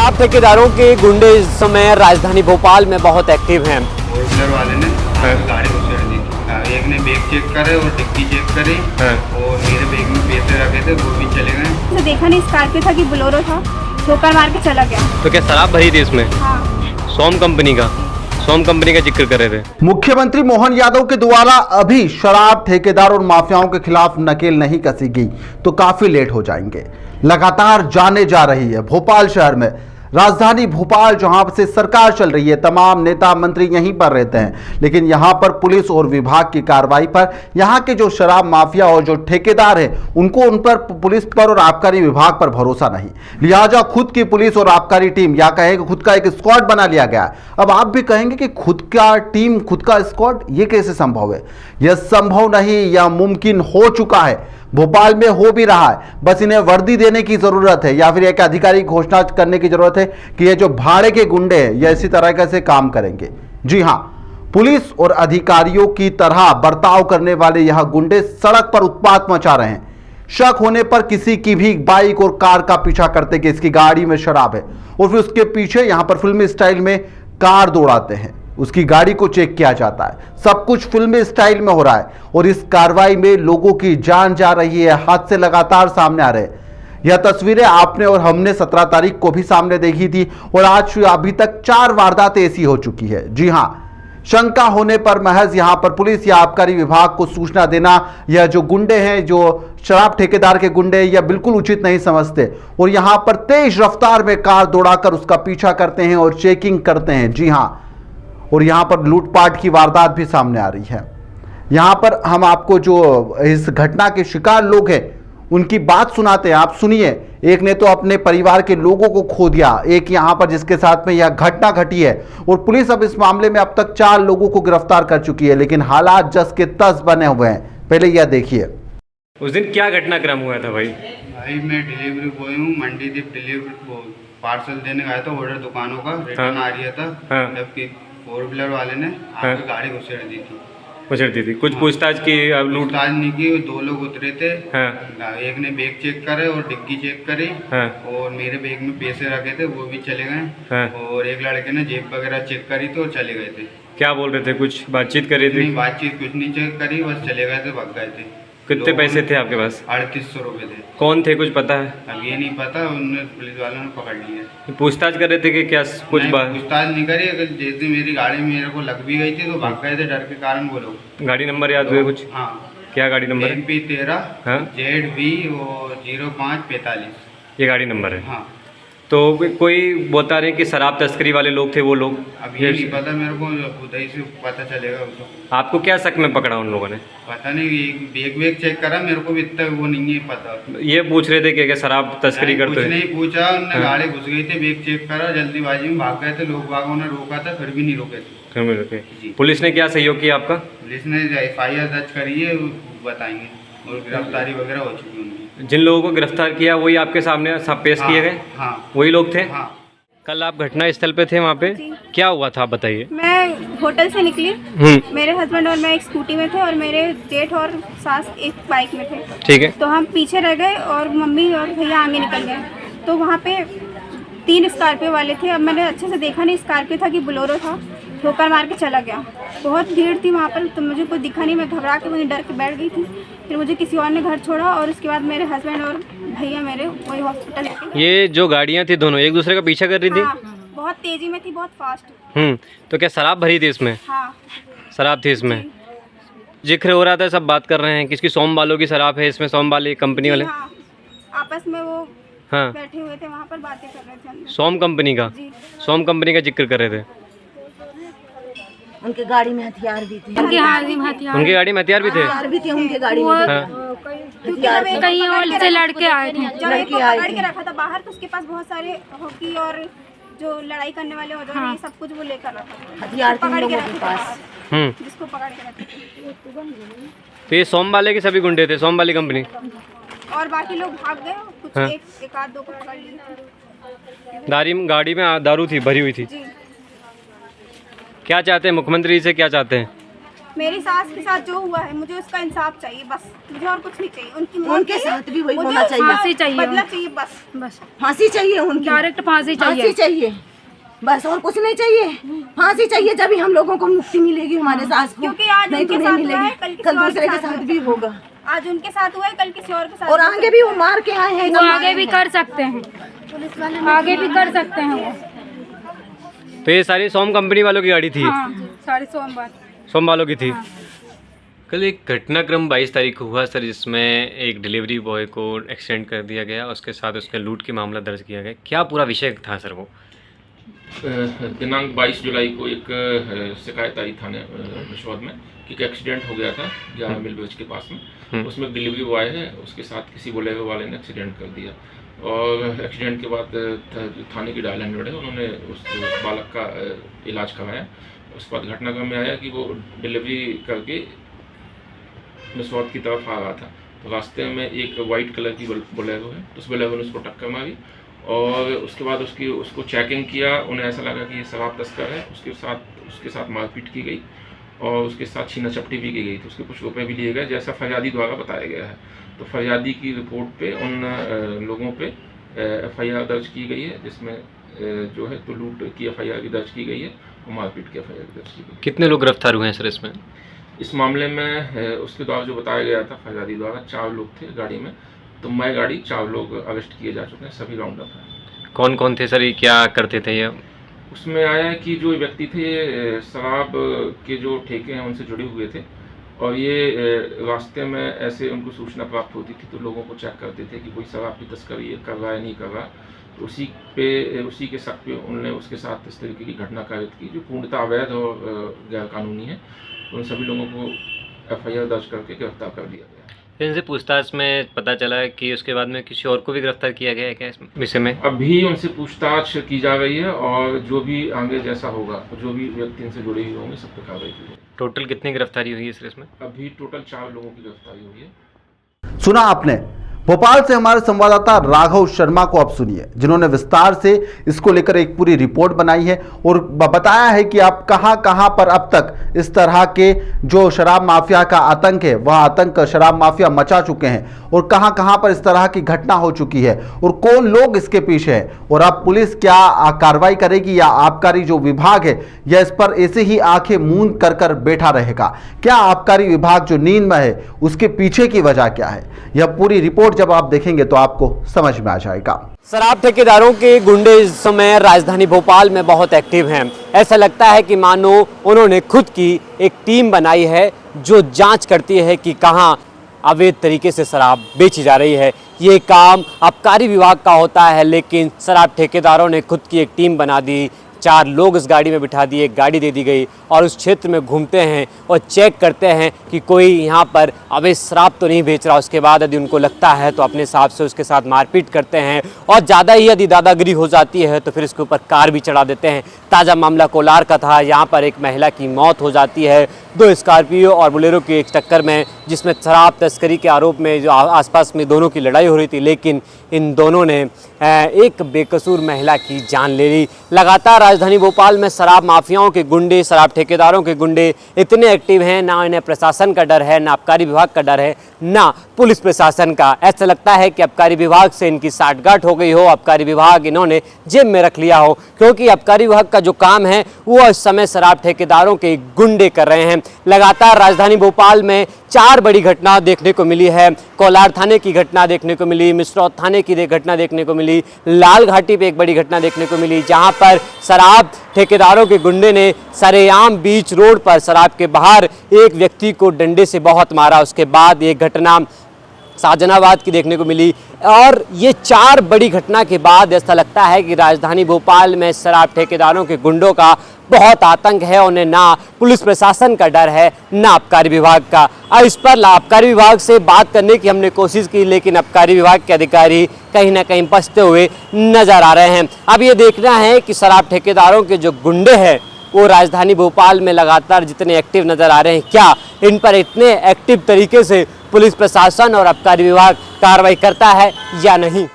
शराब ठेकेदारों के गुंडे इस समय राजधानी भोपाल में बहुत एक्टिव हैं। फोर व्हीलर वाले ने गाड़ी उछेड़ दी। एक ने बैग चेक करे और डिक्की चेक करी और मेरे बैग में पैसे रखे थे वो भी चले गए। तो देखा नहीं, स्कॉर्पियो था कि बोलेरो था, ठोकर मार के चला गया। तो क्या शराब भरी थी इसमें? हाँ। सोम कंपनी का जिक्र कर रहे थे। मुख्यमंत्री मोहन यादव के द्वारा अभी शराब ठेकेदार और माफियाओं के खिलाफ नकेल नहीं कसी गई तो काफी लेट हो जाएंगे। लगातार जाने जा रही है भोपाल शहर में, राजधानी भोपाल जहां से सरकार चल रही है, तमाम नेता मंत्री यहीं पर रहते हैं, लेकिन यहां पर पुलिस और विभाग की कार्रवाई पर यहां के जो शराब माफिया और जो ठेकेदार हैं उनको उन पर, पुलिस पर और आबकारी विभाग पर भरोसा नहीं, लिहाजा खुद की पुलिस और आबकारी टीम या कहें खुद का एक स्क्वाड बना लिया गया है। अब आप भी कहेंगे कि खुद का टीम, खुद का स्क्वाड, ये कैसे संभव है? यह संभव नहीं, यह मुमकिन हो चुका है, भोपाल में हो भी रहा है। बस इन्हें वर्दी देने की जरूरत है या फिर एक आधिकारिक घोषणा करने की जरूरत है कि ये जो भाड़े के गुंडे हैं ये इसी तरह से काम करेंगे। जी हां, पुलिस और अधिकारियों की तरह बर्ताव करने वाले यह गुंडे सड़क पर उत्पात मचा रहे हैं। शक होने पर किसी की भी बाइक और कार का पीछा करते कि इसकी गाड़ी में शराब है और फिर उसके पीछे यहां पर फिल्मी स्टाइल में कार दौड़ाते हैं, उसकी गाड़ी को चेक किया जाता है। सब कुछ फिल्मी स्टाइल में हो रहा है और इस कार्रवाई में लोगों की जान जा रही है, हादसे लगातार सामने आ रहे हैं। यह तस्वीरें आपने और हमने 17 तारीख को भी सामने देखी थी और आज अभी तक 4 वारदातें ऐसी हो चुकी है। जी हां, शंका होने पर महज यहां पर पुलिस या आबकारी विभाग को सूचना देना, यह जो गुंडे हैं, जो शराब ठेकेदार के गुंडे, यह बिल्कुल उचित नहीं समझते और यहां पर तेज रफ्तार में कार दौड़ाकर उसका पीछा करते हैं और चेकिंग करते हैं। जी हां, और यहाँ पर लूटपाट की वारदात भी सामने आ रही है। यहाँ पर हम आपको जो इस घटना के शिकार लोग हैं उनकी बात सुनाते हैं, आप सुनिए। एक ने तो अपने परिवार के लोगों को खो दिया, एक यहाँ पर जिसके साथ में यह घटना घटी है, और पुलिस अब इस मामले में अब तक 4 लोगों को गिरफ्तार कर चुकी है, लेकिन हालात जस के तस बने हुए हैं। पहले यह देखिए। उस दिन क्या घटनाक्रम हुआ था भाई? मैं डिलीवरी बॉय हूँ, मंडी से डिलीवरी पार्सल देने आया था, ऑर्डर दुकानों का रिटर्न आ रहा था, जबकि फोर व्हीलर वाले ने आके गाड़ी उछेड़ दी थी। कुछ पूछताछ की? पूछताछ नहीं की। 2 लोग उतरे थे। एक ने बैग चेक करे और डिक्की चेक करी और मेरे बैग में पैसे रखे थे वो भी चले गए और एक लड़के ने जेब वगैरह चेक करी तो चले गए थे। क्या बोल रहे थे? कुछ बातचीत करी थी? बातचीत कुछ नहीं चेक करी, बस चले गए थे, भाग गए थे। कितने पैसे थे आपके पास? 3800 रुपये थे। कौन थे, कुछ पता है? अब ये नहीं पता, उन्होंने पुलिस वालों ने पकड़ लिया। पूछताछ कर रहे थे कि क्या कुछ बात? पूछताछ नहीं करी, अगर जैसे मेरी गाड़ी मेरे को लग भी गई थी तो भाग गए थे डर के कारण वो लोग। गाड़ी नंबर याद हुए कुछ? हाँ। क्या गाड़ी नंबर? MP13 ZB 0545 ये गाड़ी नंबर है। हाँ। तो कोई बता रहे हैं कि शराब तस्करी वाले लोग थे वो लोग? अब ये नहीं पता मेरे को, उधर से पता चलेगा उसको। आपको क्या शक में पकड़ा उन लोगों ने? पता नहीं, बैग वेग चेक करा, मेरे को भी इतना वो नहीं है पता। ये पूछ रहे थे कि क्या शराब तस्करी करते? कुछ नहीं पूछा, उन्होंने गाड़ी घुस गई थी, बैग चेक करा, जल्दीबाजी में भाग गए थे, लोग बागों ने रोका था फिर भी नहीं रोके थे। पुलिस ने क्या सहयोग किया आपका? पुलिस ने FIR दर्ज करी है, बताएंगे, और गिरफ्तारी वगैरह हो चुकी है उनकी। जिन लोगों को गिरफ्तार किया वही आपके सामने सब पेश किए गए? हाँ। वही लोग थे? हाँ। कल आप घटना स्थल पे थे, वहाँ पे क्या हुआ था आप बताइए। मैं होटल से निकली, मेरे हस्बैंड और मैं एक स्कूटी में थे और मेरे जेठ और सास एक बाइक में थे। ठीक है। तो हम पीछे रह गए और मम्मी और भैया आगे निकल गए। तो वहाँ पे 3 स्कॉर्पियो वाले थे। अब मैंने अच्छे से देखा नहीं, स्कॉर्पियो था कि बोलेरो था, ठोकर मार के चला गया। बहुत भीड़ थी वहाँ पर, तो मुझे कुछ दिखा नहीं, मैं घबरा के वहीं डर के बैठ गई थी। फिर मुझे किसी और ने घर छोड़ा और उसके बाद मेरे हस्बैंड और भैया मेरे वही हॉस्पिटल लेके। ये जो गाड़ियाँ थी दोनों एक दूसरे का पीछा कर रही थी? हाँ, बहुत तेजी में थी, बहुत फास्ट। तो क्या शराब भरी थी इसमें? हाँ, शराब थी इसमें। जिक्र हो रहा था, सब बात कर रहे हैं किसकी, सोम वालों की शराब है इसमें, सोम वाली कंपनी वाले। हाँ, आपस में वो हाँ बैठे हुए थे वहाँ पर, बातें कर रहे थे अंदर। सोम कंपनी का? सोम कंपनी का जिक्र कर रहे थे। उनके गाड़ी में हथियार भी थे। उनकी गाड़ी में हथियार भी थे? उनके गाड़ी में कई और से लड़के आए थे। जब एक को पकड़ के रखा था बाहर, तो उसके पास बहुत सारे हॉकी और जो लड़ाई करने वाले औजार ये सब कुछ वो लेकर रखा, हथियार पकड़ के के पास। जिसको पकड़ के रखा। तो ये सोम वाले के सभी गुंडे थे, सोम वाली कंपनी? और बाकी लोग भाग गए, कुछ एक आध 2 को पकड़ लिए। गाड़ी में दारू थी, भरी हुई थी। क्या चाहते हैं मुख्यमंत्री से, क्या चाहते हैं? मेरी सास के साथ जो हुआ है मुझे उसका इंसाफ चाहिए बस, मुझे और कुछ नहीं चाहिए। उनकी मौत उनके चाहिए, साथ भी वही मुझे होना चाहिए। फांसी चाहिए, बदला चाहिए बस। बस फांसी चाहिए उनकी, डायरेक्ट फांसी फांसी चाहिए। चाहिए बस, और कुछ नहीं चाहिए। फांसी चाहिए, जब ही हम लोगों को मुक्ति मिलेगी हमारे सास को। क्योंकि आज नहीं तो उनके नहीं साथ हुआ है, मिलेगी, कल दूसरे के साथ भी होगा। आज उनके साथ हुआ है, कल किसी और के साथ और आगे भी वो मार के आए हैं, वो आगे भी कर सकते हैं, आगे भी कर सकते हैं वो। तो ये सारी सोम कंपनी वालों की गाड़ी थी? हाँ, साढ़े सोमवार सोम वालों की थी। कल एक घटनाक्रम 22 तारीख को हुआ सर, जिसमें एक डिलीवरी बॉय को एक्सीडेंट कर दिया गया, उसके साथ उसके लूट की मामला दर्ज किया गया। क्या पूरा विषय था सर वो? दिनांक 22 जुलाई को एक शिकायत आई थाने मिशौद में कि एक एक्सीडेंट हो गया था 11 मिल ब्रिज के पास में। उसमें डिलीवरी बॉय है, उसके साथ किसी बोलेरो वाले ने एक्सीडेंट कर दिया। और एक्सीडेंट के बाद थाने की डायल 100 है, उन्होंने उस बालक का इलाज कराया। उसके बाद घटनाक्रम में आया कि वो डिलीवरी करके मिसौद की तरफ आ रहा था, तो रास्ते में एक वाइट कलर की बोलेरो है, तो उस बोलेरो ने उसको टक्कर मारी। और उसके बाद उसको चेकिंग किया, उन्हें ऐसा लगा कि ये शराब तस्कर है। उसके साथ मारपीट की गई और उसके साथ छीना चपटी भी की गई थी। उसके कुछ रुपए भी लिए गए, जैसा फरियादी द्वारा बताया गया है। तो फरियादी की रिपोर्ट पे उन लोगों पे FIR दर्ज की गई है, जिसमें जो है तो लूट की FIR भी दर्ज की गई है और मारपीट की FIR भी दर्ज की गई है। कितने लोग गिरफ्तार हुए हैं सर इसमें? इस मामले में उसके द्वारा जो बताया गया था फरियादी द्वारा, 4 लोग थे गाड़ी में, तो मैं गाड़ी 4 लोग अरेस्ट किए जा चुके हैं, सभी राउंड अप हैं। कौन कौन थे सर, ये क्या करते थे ये? उसमें आया है कि जो व्यक्ति थे शराब के जो ठेके हैं उनसे जुड़े हुए थे, और ये रास्ते में ऐसे उनको सूचना प्राप्त होती थी तो लोगों को चेक करते थे कि कोई शराब की तस्करी कर रहा है नहीं कर रहा। तो उसी के शक पे उनने उसके साथ इस तरीके की घटना कारित की जो पूर्णतः अवैध और गैरकानूनी है। उन सभी लोगों को FIR दर्ज करके गिरफ्तार कर दिया गया। इनसे पूछताछ में पता चला है कि उसके बाद में किसी और को भी गिरफ्तार किया गया है क्या इस विषय में? अभी उनसे पूछताछ की जा रही है और जो भी आगे जैसा होगा, जो भी व्यक्ति इनसे जुड़े हुए होंगे सब पे कार्रवाई की जाएगी। टोटल कितनी गिरफ्तारी हुई है सर इसमें? अभी टोटल 4 लोगों की गिरफ्तारी हुई है। सुना आपने, भोपाल से हमारे संवाददाता राघव शर्मा को अब सुनिए, जिन्होंने विस्तार से इसको लेकर एक पूरी रिपोर्ट बनाई है और बताया है कि आप कहां पर अब तक इस तरह के जो शराब माफिया का आतंक है, वह आतंक शराब माफिया मचा चुके हैं और कहां पर इस तरह की घटना हो चुकी है और कौन लोग इसके पीछे हैं, और अब पुलिस क्या कार्रवाई करेगी या आबकारी जो विभाग है यह इस पर ऐसे ही आंखें मूंद कर बैठा रहेगा? क्या आबकारी विभाग जो नींद में है उसके पीछे की वजह क्या है? यह पूरी रिपोर्ट जब आप देखेंगे तो आपको समझ में आ जाएगा। शराब ठेकेदारों के गुंडे इस समय राजधानी भोपाल में बहुत एक्टिव हैं। ऐसा लगता है कि मानो उन्होंने खुद की एक टीम बनाई है जो जांच करती है कि कहां अवैध तरीके से शराब बेची जा रही है। ये काम आबकारी विभाग का होता है, लेकिन शराब ठेकेदारों ने खुद की एक टीम बना दी। 4 लोग इस गाड़ी में बिठा दिए, गाड़ी दे दी गई और उस क्षेत्र में घूमते हैं और चेक करते हैं कि कोई यहाँ पर अवैध शराब तो नहीं बेच रहा। उसके बाद यदि उनको लगता है तो अपने हिसाब से उसके साथ मारपीट करते हैं और ज़्यादा ही यदि दादागिरी हो जाती है तो फिर इसके ऊपर कार भी चढ़ा देते हैं। ताज़ा मामला कोलार का था, यहाँ पर एक महिला की मौत हो जाती है 2 स्कॉर्पियो और बोलेरो की एक टक्कर में, जिसमें शराब तस्करी के आरोप में जो आसपास में दोनों की लड़ाई हो रही थी, लेकिन इन दोनों ने एक बेकसूर महिला की जान ले ली। लगातार राजधानी भोपाल में शराब माफियाओं के गुंडे, शराब ठेकेदारों के गुंडे इतने एक्टिव हैं, ना इन्हें प्रशासन का डर है, ना आबकारी विभाग का डर है, ना पुलिस प्रशासन का। ऐसा लगता है कि आबकारी विभाग से इनकी साठगांठ हो गई हो, आबकारी विभाग इन्होंने जेब में रख लिया हो, क्योंकि आबकारी विभाग का जो काम है वो इस समय शराब ठेकेदारों के गुंडे कर रहे हैं। लगातार राजधानी भोपाल में 4 बड़ी घटना देखने को मिली है। कोलार थाने की घटना देखने को मिली, मिसरौद थाने की घटना देखने को मिली, लाल घाटी पे एक बड़ी घटना देखने को मिली, जहां पर शराब ठेकेदारों के गुंडे ने सरेआम बीच रोड पर शराब के बाहर एक व्यक्ति को डंडे से बहुत मारा। उसके बाद एक घटना शाहजहानाबाद की देखने को मिली और ये 4 बड़ी घटना के बाद ऐसा लगता है कि राजधानी भोपाल में शराब ठेकेदारों के गुंडों का बहुत आतंक है। उन्हें ना पुलिस प्रशासन का डर है, ना आबकारी विभाग का। और इस पर आबकारी विभाग से बात करने की हमने कोशिश की, लेकिन आबकारी विभाग के अधिकारी कहीं ना कहीं बचते हुए नजर आ रहे हैं। अब ये देखना है कि शराब ठेकेदारों के जो गुंडे हैं वो राजधानी भोपाल में लगातार जितने एक्टिव नजर आ रहे हैं, क्या इन पर इतने एक्टिव तरीके से पुलिस प्रशासन और आबकारी विभाग कार्रवाई करता है या नहीं।